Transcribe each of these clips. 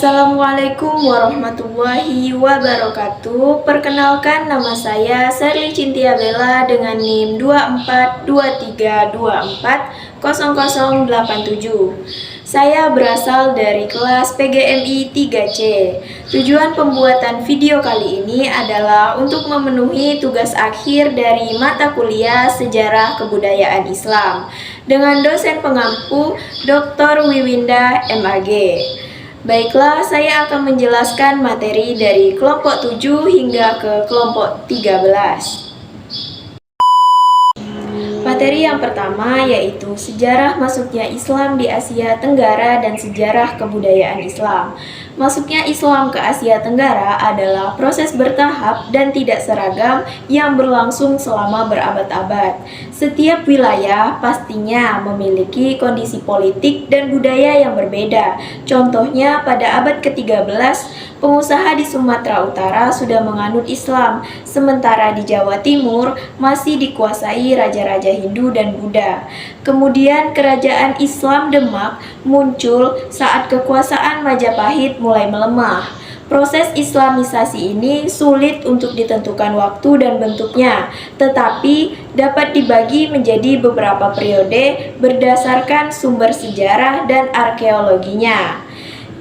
Assalamualaikum warahmatullahi wabarakatuh. Perkenalkan, nama saya Sherly Cintia Bella dengan NIM 2423240087. Saya berasal dari kelas PGMI 3C. Tujuan pembuatan video kali ini adalah untuk memenuhi tugas akhir dari mata kuliah Sejarah Kebudayaan Islam dengan dosen pengampu Dr. Wiwinda MAG. Baiklah, saya akan menjelaskan materi dari kelompok 7 hingga ke kelompok 13. Materi yang pertama yaitu sejarah masuknya Islam di Asia Tenggara dan sejarah kebudayaan Islam. Masuknya Islam ke Asia Tenggara adalah proses bertahap dan tidak seragam yang berlangsung selama berabad-abad. Setiap wilayah pastinya memiliki kondisi politik dan budaya yang berbeda. Contohnya pada abad ke-13, pengusaha di Sumatera Utara sudah menganut Islam, sementara di Jawa Timur masih dikuasai raja-raja Hindu dan Buddha. Kemudian kerajaan Islam Demak muncul saat kekuasaan Majapahit mulai melemah. Proses Islamisasi ini sulit untuk ditentukan waktu dan bentuknya, tetapi dapat dibagi menjadi beberapa periode berdasarkan sumber sejarah dan arkeologinya.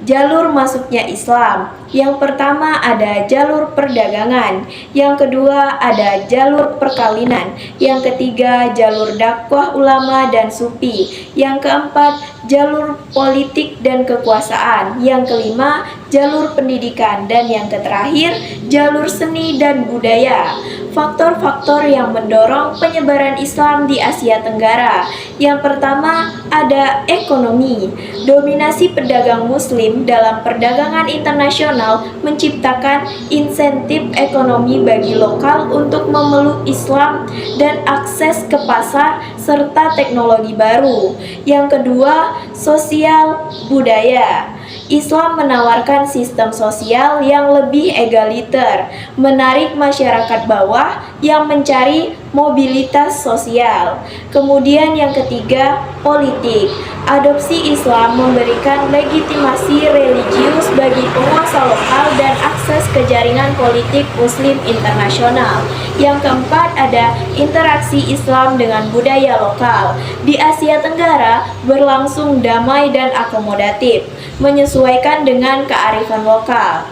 Jalur masuknya Islam. Yang pertama ada jalur perdagangan, yang kedua ada jalur perkawinan, yang ketiga jalur dakwah ulama dan sufi, yang keempat jalur politik dan kekuasaan, yang kelima jalur pendidikan, dan yang terakhir jalur seni dan budaya. Faktor-faktor yang mendorong penyebaran Islam di Asia Tenggara. Yang pertama ada ekonomi. Dominasi pedagang muslim dalam perdagangan internasional menciptakan insentif ekonomi bagi lokal untuk memeluk Islam dan akses ke pasar serta teknologi baru. Yang kedua, sosial budaya. Islam menawarkan sistem sosial yang lebih egaliter, menarik masyarakat bawah yang mencari mobilitas sosial. Kemudian yang ketiga, politik. Adopsi Islam memberikan legitimasi religius bagi penguasa lokal dan akses ke jaringan politik muslim internasional. Yang keempat ada interaksi Islam dengan budaya lokal. Di Asia Tenggara berlangsung damai dan akomodatif, menyesuaikan dengan kearifan lokal.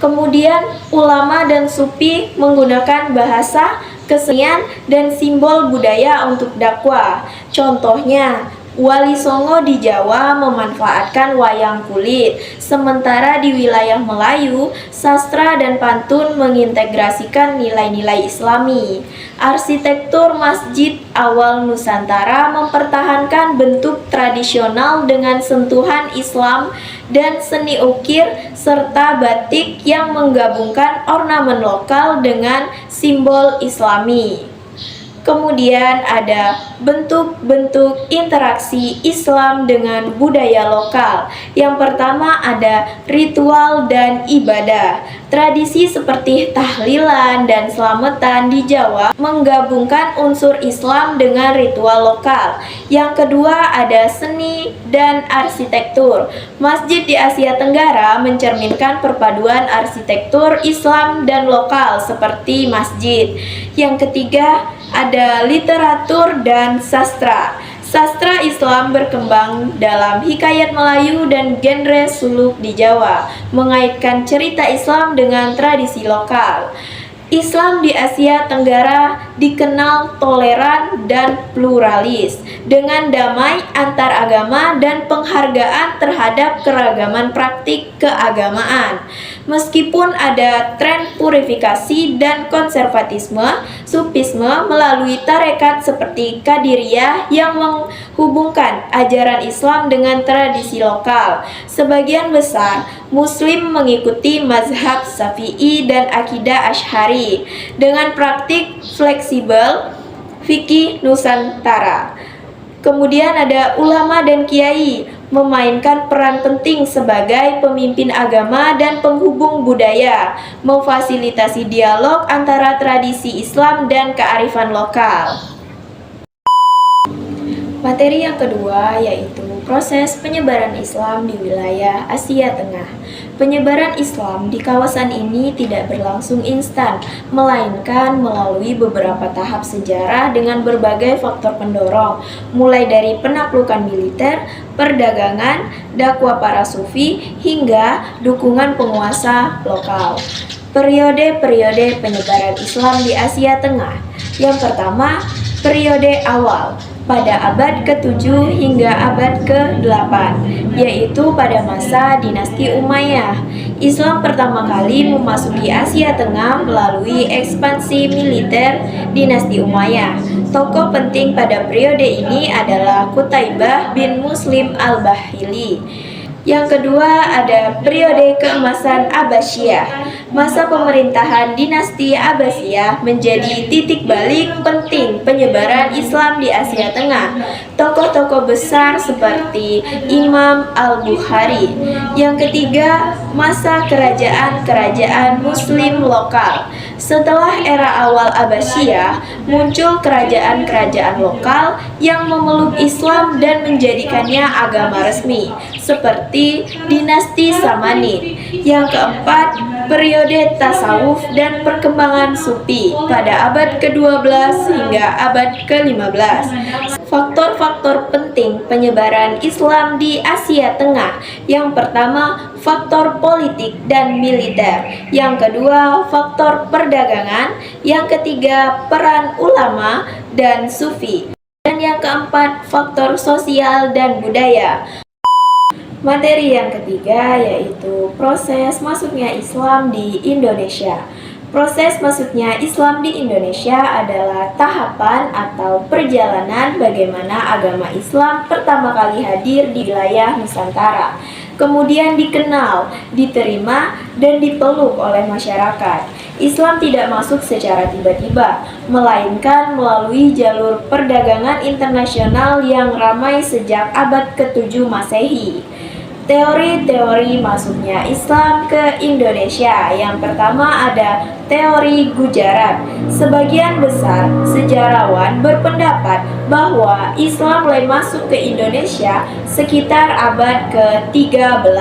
Kemudian ulama dan sufi menggunakan bahasa, kesenian, dan simbol budaya untuk dakwah. Contohnya, Wali Songo di Jawa memanfaatkan wayang kulit, sementara di wilayah Melayu, sastra dan pantun mengintegrasikan nilai-nilai Islami. Arsitektur masjid awal Nusantara mempertahankan bentuk tradisional dengan sentuhan Islam dan seni ukir serta batik yang menggabungkan ornamen lokal dengan simbol Islami. Kemudian ada bentuk-bentuk interaksi Islam dengan budaya lokal. Yang pertama ada ritual dan ibadah. Tradisi seperti tahlilan dan selamatan di Jawa menggabungkan unsur Islam dengan ritual lokal. Yang kedua ada seni dan arsitektur. Masjid di Asia Tenggara mencerminkan perpaduan arsitektur Islam dan lokal seperti masjid. Yang ketiga ada literatur dan sastra. Sastra Islam berkembang dalam hikayat Melayu dan genre suluk di Jawa, mengaitkan cerita Islam dengan tradisi lokal. Islam di Asia Tenggara dikenal toleran dan pluralis, dengan damai antar agama dan penghargaan terhadap keragaman praktik keagamaan. Meskipun ada tren purifikasi dan konservatisme, sufisme melalui tarekat seperti Qadiriyah yang menghubungkan ajaran Islam dengan tradisi lokal. Sebagian besar Muslim mengikuti mazhab Syafi'i dan akidah Asy'ari dengan praktik fleksibel fikih Nusantara. Kemudian ada ulama dan kiai memainkan peran penting sebagai pemimpin agama dan penghubung budaya, memfasilitasi dialog antara tradisi Islam dan kearifan lokal. Materi yang kedua yaitu proses penyebaran Islam di wilayah Asia Tengah. Penyebaran Islam di kawasan ini tidak berlangsung instan, melainkan melalui beberapa tahap sejarah dengan berbagai faktor pendorong, mulai dari penaklukan militer, perdagangan, dakwah para sufi, hingga dukungan penguasa lokal. Periode-periode penyebaran Islam di Asia Tengah. Yang pertama, periode awal pada abad ke-7 hingga abad ke-8, yaitu pada masa dinasti Umayyah. Islam pertama kali memasuki Asia Tengah melalui ekspansi militer dinasti Umayyah. Tokoh penting pada periode ini adalah Qutaibah bin Muslim al-Bahili. Yang kedua ada periode keemasan Abbasiyah. Masa pemerintahan dinasti Abbasiyah menjadi titik balik penting penyebaran Islam di Asia Tengah. Tokoh-tokoh besar seperti Imam Al-Bukhari. Yang ketiga, masa kerajaan-kerajaan Muslim lokal. Setelah era awal Abbasiyah, muncul kerajaan-kerajaan lokal yang memeluk Islam dan menjadikannya agama resmi, seperti dinasti Samanid. Yang keempat, periode tasawuf dan perkembangan sufi pada abad ke-12 hingga abad ke-15. Faktor-faktor penting penyebaran Islam di Asia Tengah. Yang pertama, faktor politik dan militer. Yang kedua, faktor perdagangan. Yang ketiga, peran ulama dan sufi. Dan yang keempat, faktor sosial dan budaya. Materi yang ketiga yaitu proses masuknya Islam di Indonesia. Proses masuknya Islam di Indonesia adalah tahapan atau perjalanan bagaimana agama Islam pertama kali hadir di wilayah Nusantara, kemudian dikenal, diterima, dan dipeluk oleh masyarakat. Islam tidak masuk secara tiba-tiba, melainkan melalui jalur perdagangan internasional yang ramai sejak abad ke-7 Masehi. Teori-teori masuknya Islam ke Indonesia. Yang pertama ada teori Gujarat. Sebagian besar sejarawan berpendapat bahwa Islam mulai masuk ke Indonesia sekitar abad ke-13.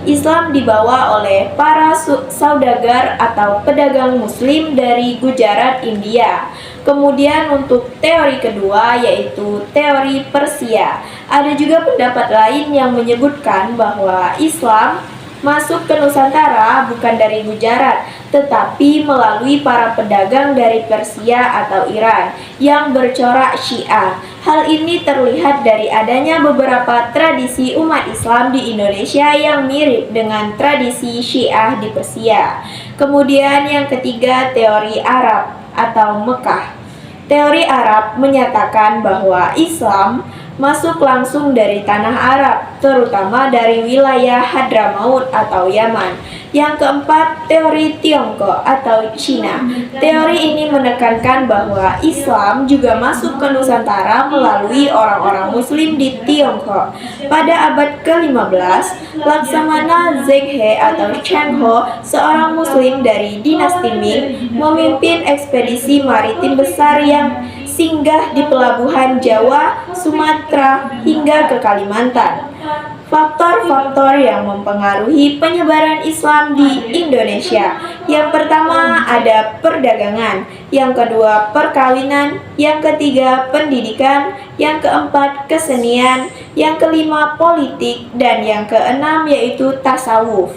Islam dibawa oleh para saudagar atau pedagang muslim dari Gujarat, India. Kemudian untuk teori kedua yaitu teori Persia. Ada juga pendapat lain yang menyebutkan bahwa Islam masuk ke Nusantara bukan dari Gujarat, tetapi melalui para pedagang dari Persia atau Iran yang bercorak Syiah. Hal ini terlihat dari adanya beberapa tradisi umat Islam di Indonesia yang mirip dengan tradisi Syiah di Persia. Kemudian yang ketiga, teori Arab atau Mekah. Teori Arab menyatakan bahwa Islam masuk langsung dari tanah Arab, terutama dari wilayah Hadramaut atau Yaman. Yang keempat, teori Tiongkok atau Cina. Teori ini menekankan bahwa Islam juga masuk ke Nusantara melalui orang-orang Muslim di Tiongkok. Pada abad ke-15, Laksamana Zheng atau Cheng Ho, seorang Muslim dari dinasti Ming, memimpin ekspedisi maritim besar yang singgah di pelabuhan Jawa, Sumatera, hingga ke Kalimantan. Faktor-faktor yang mempengaruhi penyebaran Islam di Indonesia. Yang pertama ada perdagangan, yang kedua perkawinan, yang ketiga pendidikan, yang keempat kesenian, yang kelima politik, dan yang keenam yaitu tasawuf.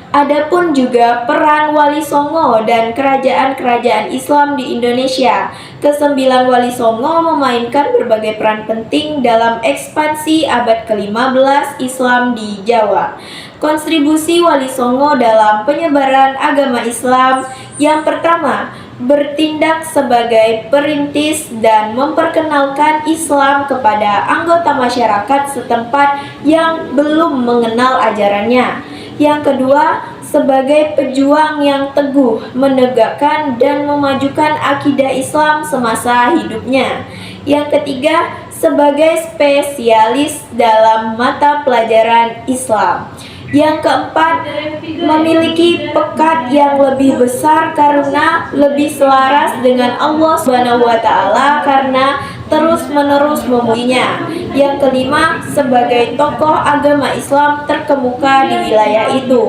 Adapun juga peran Wali Songo dan kerajaan-kerajaan Islam di Indonesia. Kesembilan Wali Songo memainkan berbagai peran penting dalam ekspansi abad ke-15 Islam di Jawa. Kontribusi Wali Songo dalam penyebaran agama Islam. Yang pertama, bertindak sebagai perintis dan memperkenalkan Islam kepada anggota masyarakat setempat yang belum mengenal ajarannya. Yang kedua, sebagai pejuang yang teguh menegakkan dan memajukan akidah Islam semasa hidupnya. Yang ketiga, sebagai spesialis dalam mata pelajaran Islam. Yang keempat, memiliki pekat yang lebih besar karena lebih selaras dengan Allah Subhanahu wa Ta'ala, karena terus-menerus memujinya. Yang kelima, sebagai tokoh agama Islam terkemuka di wilayah itu.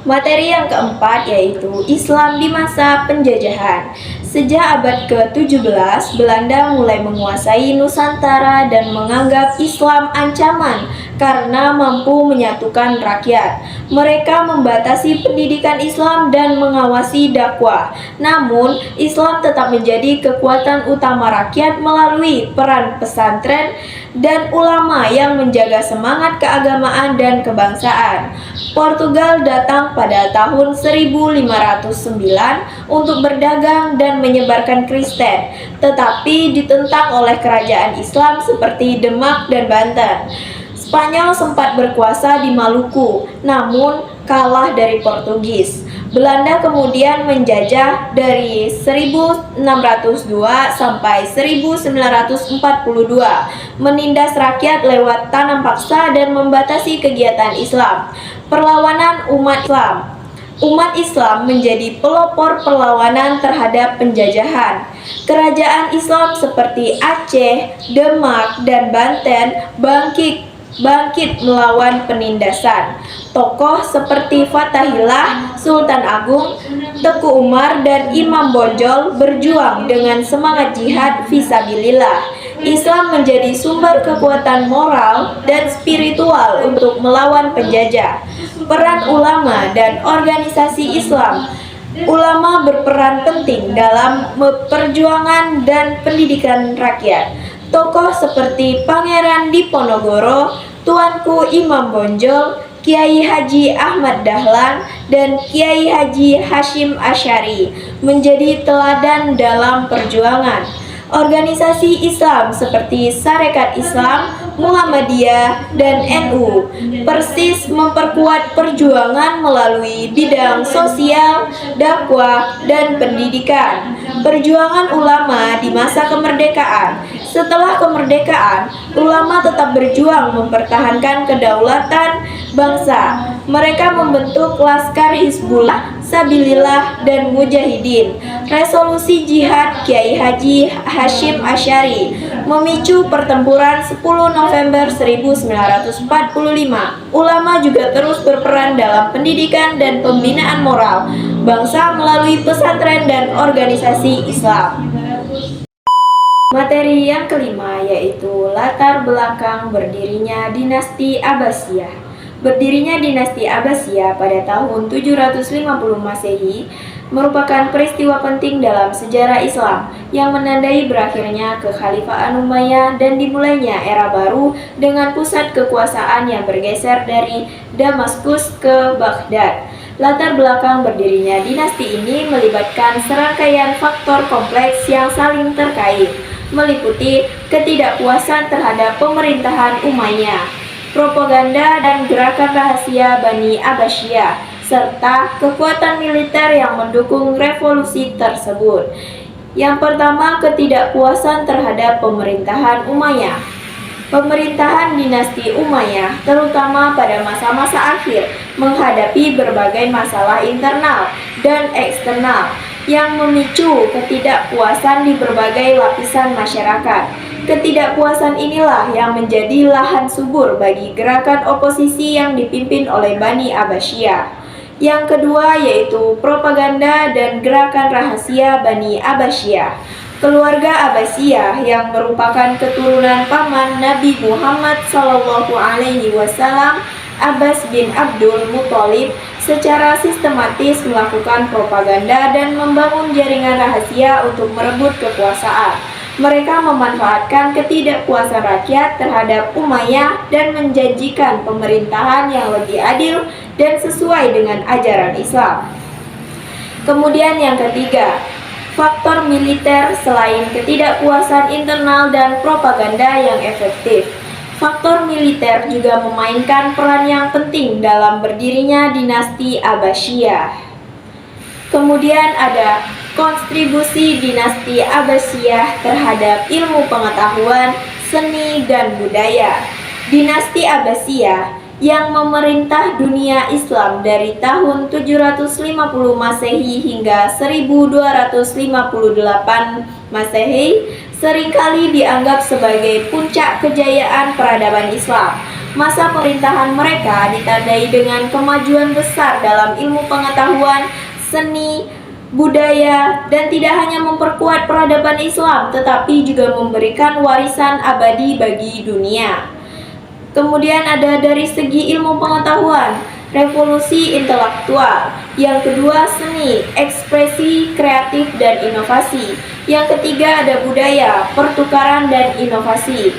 Materi yang keempat yaitu Islam di masa penjajahan. Sejak abad ke-17, Belanda mulai menguasai Nusantara dan menganggap Islam ancaman karena mampu menyatukan rakyat. Mereka membatasi pendidikan Islam dan mengawasi dakwah. Namun, Islam tetap menjadi kekuatan utama rakyat melalui peran pesantren dan ulama yang menjaga semangat keagamaan dan kebangsaan. Portugal datang pada tahun 1509 untuk berdagang dan menyebarkan Kristen, tetapi ditentang oleh kerajaan Islam seperti Demak dan Banten. Spanyol sempat berkuasa di Maluku, namun kalah dari Portugis. Belanda kemudian menjajah dari 1602 sampai 1942, menindas rakyat lewat tanam paksa dan membatasi kegiatan Islam. Perlawanan umat Islam. Umat Islam menjadi pelopor perlawanan terhadap penjajahan. Kerajaan Islam seperti Aceh, Demak, dan Banten bangkit melawan penindasan. Tokoh seperti Fathahillah, Sultan Agung, Teku Umar, dan Imam Bonjol berjuang dengan semangat jihad fisabilillah. Islam menjadi sumber kekuatan moral dan spiritual untuk melawan penjajah. Peran ulama dan organisasi Islam. Ulama berperan penting dalam perjuangan dan pendidikan rakyat. Tokoh seperti Pangeran Diponegoro, Tuanku Imam Bonjol, Kiai Haji Ahmad Dahlan, dan Kiai Haji Hashim Asy'ari menjadi teladan dalam perjuangan. Organisasi Islam seperti Sarekat Islam, Muhammadiyah, dan NU persis memperkuat perjuangan melalui bidang sosial, dakwah, dan pendidikan. Perjuangan ulama di masa kemerdekaan. Setelah kemerdekaan, ulama tetap berjuang mempertahankan kedaulatan bangsa. Mereka membentuk Laskar Hizbullah, Sabilillah, dan Mujahidin. Resolusi Jihad Kiai Haji Hashim Asy'ari memicu pertempuran 10 November 1945. Ulama juga terus berperan dalam pendidikan dan pembinaan moral bangsa melalui pesantren dan organisasi Islam. Materi yang kelima yaitu latar belakang berdirinya dinasti Abbasiyah. Berdirinya dinasti Abbasiyah pada tahun 750 Masehi merupakan peristiwa penting dalam sejarah Islam yang menandai berakhirnya kekhalifahan Umayyah dan dimulainya era baru dengan pusat kekuasaan yang bergeser dari Damaskus ke Baghdad. Latar belakang berdirinya dinasti ini melibatkan serangkaian faktor kompleks yang saling terkait, meliputi ketidakpuasan terhadap pemerintahan Umayyah, propaganda dan gerakan rahasia Bani Abbasiyah, serta kekuatan militer yang mendukung revolusi tersebut. Yang pertama, ketidakpuasan terhadap pemerintahan Umayyah. Pemerintahan dinasti Umayyah, terutama pada masa-masa akhir, menghadapi berbagai masalah internal dan eksternal yang memicu ketidakpuasan di berbagai lapisan masyarakat. Ketidakpuasan inilah yang menjadi lahan subur bagi gerakan oposisi yang dipimpin oleh Bani Abbasiyah. Yang kedua yaitu propaganda dan gerakan rahasia Bani Abbasiyah. Keluarga Abbasiyah yang merupakan keturunan paman Nabi Muhammad SAW, Abbas bin Abdul Muthalib, secara sistematis melakukan propaganda dan membangun jaringan rahasia untuk merebut kekuasaan. Mereka memanfaatkan ketidakpuasan rakyat terhadap Umayyah dan menjanjikan pemerintahan yang lebih adil dan sesuai dengan ajaran Islam. Kemudian yang ketiga, faktor militer. Selain ketidakpuasan internal dan propaganda yang efektif, faktor militer juga memainkan peran yang penting dalam berdirinya dinasti Abbasiyah. Kemudian ada kontribusi dinasti Abbasiyah terhadap ilmu pengetahuan, seni, dan budaya. Dinasti Abbasiyah yang memerintah dunia Islam dari tahun 750 Masehi hingga 1258 Masehi seringkali dianggap sebagai puncak kejayaan peradaban Islam. Masa pemerintahan mereka ditandai dengan kemajuan besar dalam ilmu pengetahuan, seni, budaya, dan tidak hanya memperkuat peradaban Islam, tetapi juga memberikan warisan abadi bagi dunia. Kemudian ada dari segi ilmu pengetahuan, revolusi intelektual. Yang kedua, seni, ekspresi, kreatif, dan inovasi. Yang ketiga ada budaya, pertukaran, dan inovasi.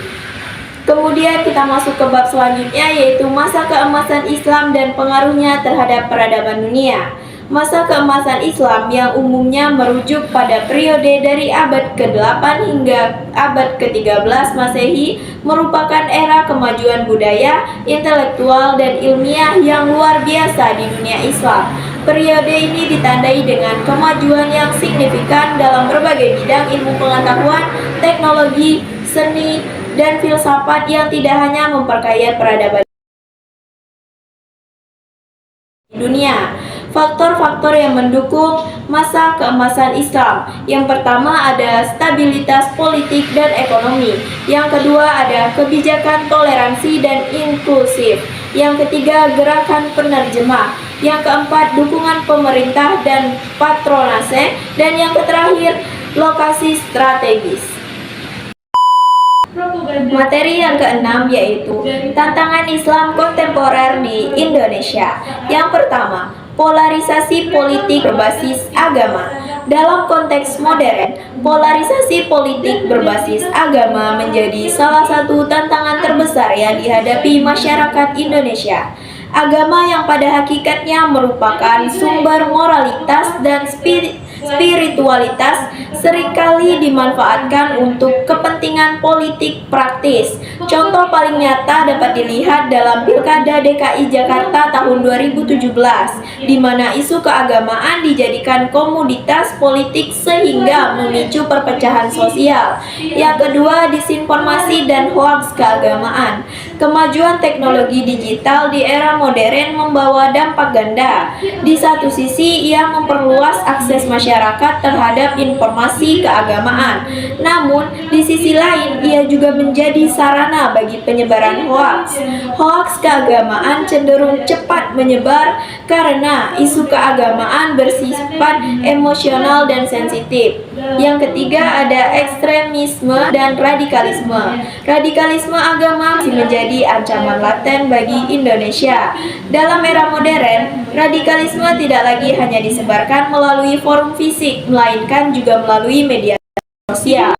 Kemudian kita masuk ke bab selanjutnya, yaitu masa keemasan Islam dan pengaruhnya terhadap peradaban dunia. Masa keemasan Islam yang umumnya merujuk pada periode dari abad ke-8 hingga abad ke-13 Masehi merupakan era kemajuan budaya, intelektual, dan ilmiah yang luar biasa di dunia Islam. Periode ini ditandai dengan kemajuan yang signifikan dalam berbagai bidang ilmu pengetahuan, teknologi, seni, dan filsafat yang tidak hanya memperkaya peradaban dunia. Faktor-faktor yang mendukung masa keemasan Islam. Yang pertama ada stabilitas politik dan ekonomi. Yang kedua ada kebijakan toleransi dan inklusif. Yang ketiga gerakan penerjemah. Yang keempat dukungan pemerintah dan patronase. Dan yang terakhir lokasi strategis. Materi yang keenam yaitu tantangan Islam kontemporer di Indonesia. Yang pertama, polarisasi politik berbasis agama. Dalam konteks modern, polarisasi politik berbasis agama menjadi salah satu tantangan terbesar yang dihadapi masyarakat Indonesia. Agama yang pada hakikatnya merupakan sumber moralitas dan spiritualitas seringkali dimanfaatkan untuk kepentingan politik praktis. Contoh paling nyata dapat dilihat dalam Pilkada DKI Jakarta tahun 2017, di mana isu keagamaan dijadikan komoditas politik sehingga memicu perpecahan sosial. Yang kedua, disinformasi dan hoaks keagamaan. Kemajuan teknologi digital di era modern membawa dampak ganda. Di satu sisi, ia memperluas akses masyarakat terhadap informasi keagamaan. Namun, di sisi lain, ia juga menjadi sarana bagi penyebaran hoaks. Hoaks keagamaan cenderung cepat menyebar karena isu keagamaan bersifat emosional dan sensitif. Yang ketiga ada ekstremisme dan radikalisme. Radikalisme agama masih menjadi ancaman laten bagi Indonesia. Dalam era modern, radikalisme tidak lagi hanya disebarkan melalui forum fisik, melainkan juga melalui media sosial.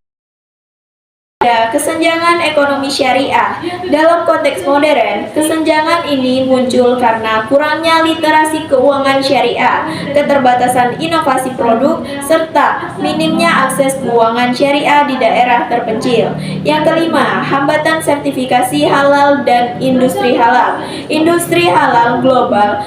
Ada kesenjangan ekonomi syariah. Dalam konteks modern, kesenjangan ini muncul karena kurangnya literasi keuangan syariah, keterbatasan inovasi produk, serta minimnya akses keuangan syariah di daerah terpencil. Yang kelima, hambatan sertifikasi halal dan industri halal. Industri halal global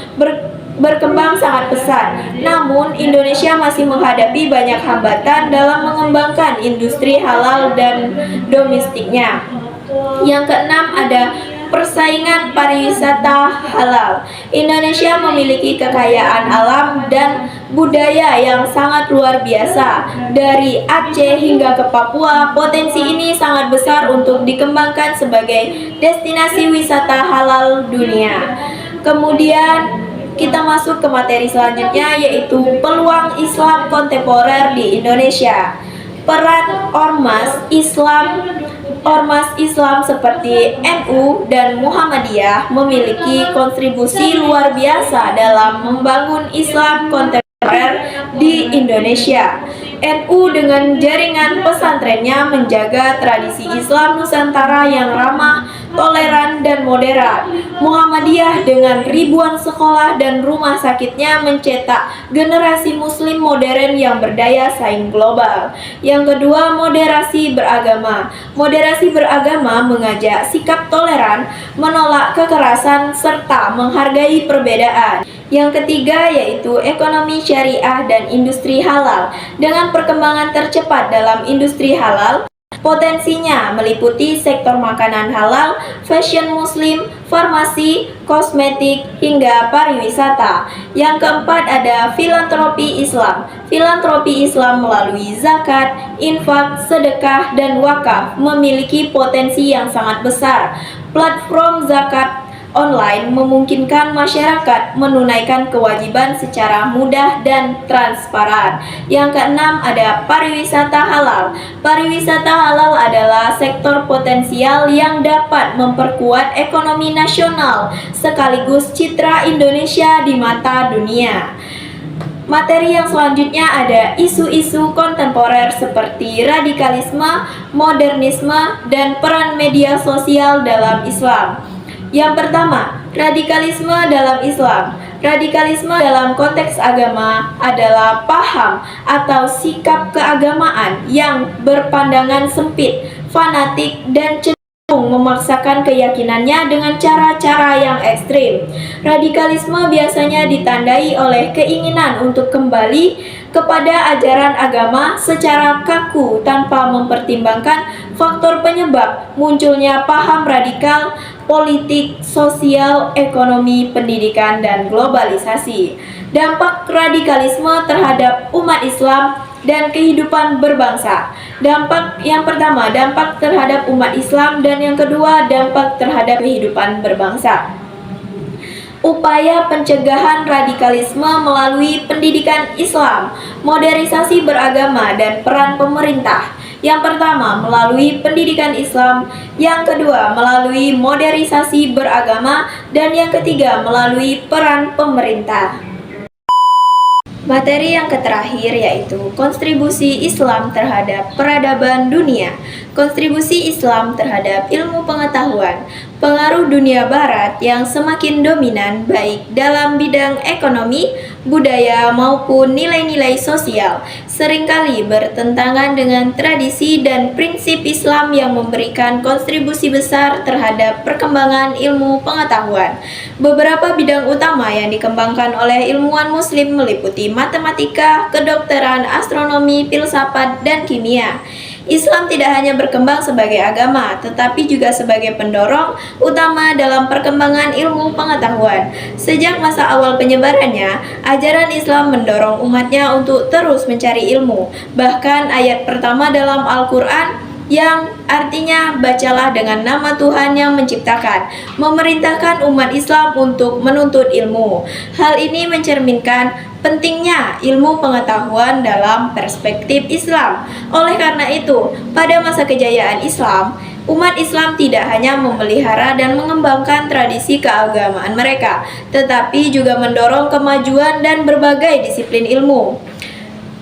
berkembang sangat pesat. Namun, Indonesia masih menghadapi banyak hambatan dalam mengembangkan industri halal dan domestiknya. Yang keenam ada persaingan pariwisata halal. Indonesia memiliki kekayaan alam dan budaya yang sangat luar biasa. Dari Aceh hingga ke Papua, potensi ini sangat besar untuk dikembangkan sebagai destinasi wisata halal dunia. Kemudian kita masuk ke materi selanjutnya, yaitu peluang Islam kontemporer di Indonesia. Peran ormas Islam seperti NU dan Muhammadiyah memiliki kontribusi luar biasa dalam membangun Islam kontemporer di Indonesia. NU dengan jaringan pesantrennya menjaga tradisi Islam Nusantara yang ramah, toleran, dan moderat. Muhammadiyah dengan ribuan sekolah dan rumah sakitnya mencetak generasi muslim modern yang berdaya saing global. Yang kedua, moderasi beragama. Moderasi beragama mengajak sikap toleran, menolak kekerasan, serta menghargai perbedaan. Yang ketiga yaitu ekonomi syariah dan industri halal. Dengan perkembangan tercepat dalam industri halal, potensinya meliputi sektor makanan halal, fashion muslim, farmasi, kosmetik, hingga pariwisata. Yang keempat ada filantropi Islam. Filantropi Islam melalui zakat, infak, sedekah, dan wakaf memiliki potensi yang sangat besar. Platform zakat online memungkinkan masyarakat menunaikan kewajiban secara mudah dan transparan. Yang keenam ada pariwisata halal. Pariwisata halal adalah sektor potensial yang dapat memperkuat ekonomi nasional sekaligus citra Indonesia di mata dunia. Materi yang selanjutnya ada isu-isu kontemporer seperti radikalisme, modernisme, dan peran media sosial dalam Islam. Yang pertama, radikalisme dalam Islam. Radikalisme dalam konteks agama adalah paham atau sikap keagamaan yang berpandangan sempit, fanatik, dan cenderung memaksakan keyakinannya dengan cara-cara yang ekstrim. Radikalisme biasanya ditandai oleh keinginan untuk kembali kepada ajaran agama secara kaku tanpa mempertimbangkan faktor penyebab munculnya paham radikal, politik, sosial, ekonomi, pendidikan, dan globalisasi. Dampak radikalisme terhadap umat Islam dan kehidupan berbangsa. Dampak yang pertama, dampak terhadap umat Islam, dan yang kedua, dampak terhadap kehidupan berbangsa. Upaya pencegahan radikalisme melalui pendidikan Islam, modernisasi beragama, dan peran pemerintah. Yang pertama, melalui pendidikan Islam. Yang kedua, melalui modernisasi beragama. Dan yang ketiga, melalui peran pemerintah. Materi yang terakhir yaitu kontribusi Islam terhadap peradaban dunia. Kontribusi Islam terhadap ilmu pengetahuan. Pengaruh dunia barat yang semakin dominan baik dalam bidang ekonomi, budaya maupun nilai-nilai sosial seringkali bertentangan dengan tradisi dan prinsip Islam yang memberikan kontribusi besar terhadap perkembangan ilmu pengetahuan. Beberapa bidang utama yang dikembangkan oleh ilmuwan muslim meliputi matematika, kedokteran, astronomi, filsafat, dan kimia. Islam tidak hanya berkembang sebagai agama, tetapi juga sebagai pendorong utama dalam perkembangan ilmu pengetahuan. Sejak masa awal penyebarannya, ajaran Islam mendorong umatnya untuk terus mencari ilmu. Bahkan ayat pertama dalam Al-Quran yang artinya bacalah dengan nama Tuhan yang menciptakan, memerintahkan umat Islam untuk menuntut ilmu. Hal ini mencerminkan pentingnya ilmu pengetahuan dalam perspektif Islam. Oleh karena itu, pada masa kejayaan Islam, umat Islam tidak hanya memelihara dan mengembangkan tradisi keagamaan mereka, tetapi juga mendorong kemajuan dan berbagai disiplin ilmu.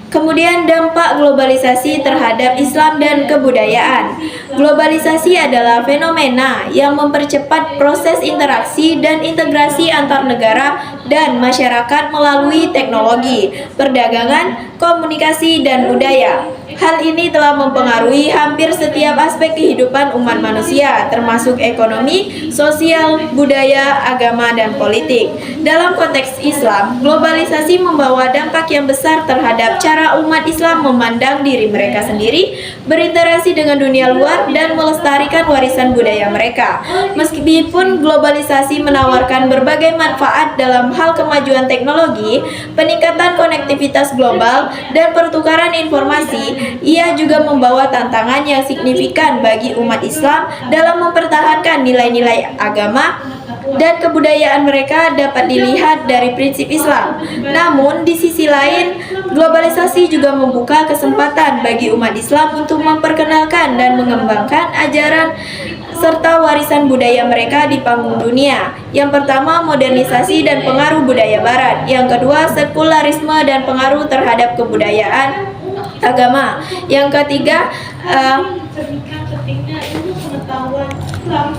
Kemudian dampak globalisasi terhadap Islam dan kebudayaan. Globalisasi adalah fenomena yang mempercepat proses interaksi dan integrasi antar negara dan masyarakat melalui teknologi, perdagangan, komunikasi, dan budaya. Hal ini telah mempengaruhi hampir setiap aspek kehidupan umat manusia, termasuk ekonomi, sosial, budaya, agama, dan politik. Dalam konteks Islam, globalisasi membawa dampak yang besar terhadap cara umat Islam memandang diri mereka sendiri, berinteraksi dengan dunia luar, dan melestarikan warisan budaya mereka. Meskipun globalisasi menawarkan berbagai manfaat dalam hal kemajuan teknologi, peningkatan konektivitas global, dan pertukaran informasi, ia juga membawa tantangan yang signifikan bagi umat Islam dalam mempertahankan nilai-nilai agama dan kebudayaan mereka dapat dilihat dari prinsip Islam. Namun, di sisi lain, globalisasi juga membuka kesempatan bagi umat Islam untuk memperkenalkan dan mengembangkan ajaran serta warisan budaya mereka di panggung dunia. Yang pertama, modernisasi dan pengaruh budaya barat. Yang kedua, sekularisme dan pengaruh terhadap kebudayaan agama. Yang ketiga, pentingnya ilmu pengetahuan Islam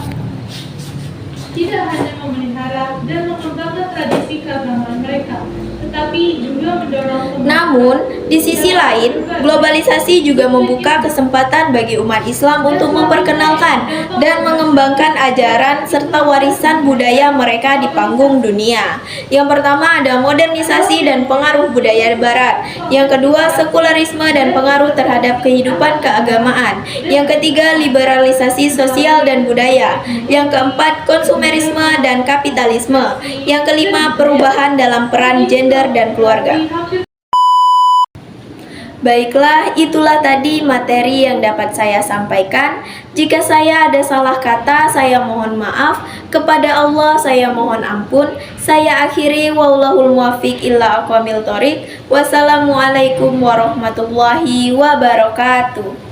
tidak hanya memelihara mereka dan mengembangkan tradisi keagamaan mereka, tetapi juga mendorong Namun, di sisi lain, globalisasi juga membuka kesempatan bagi umat Islam untuk memperkenalkan dan mengembangkan ajaran serta warisan budaya mereka di panggung dunia. Yang pertama ada modernisasi dan pengaruh budaya Barat. Yang kedua, sekularisme dan pengaruh terhadap kehidupan keagamaan. Yang ketiga, liberalisasi sosial dan budaya. Yang keempat, konsumerisme dan kapitalisme. Yang kelima, perubahan dalam peran gender dan keluarga. Baiklah, itulah tadi materi yang dapat saya sampaikan. Jika saya ada salah kata, saya mohon maaf. Kepada Allah, saya mohon ampun. Saya akhiri, wallahul muwaffiq illa aqwamil thoriq. Wassalamualaikum warahmatullahi wabarakatuh.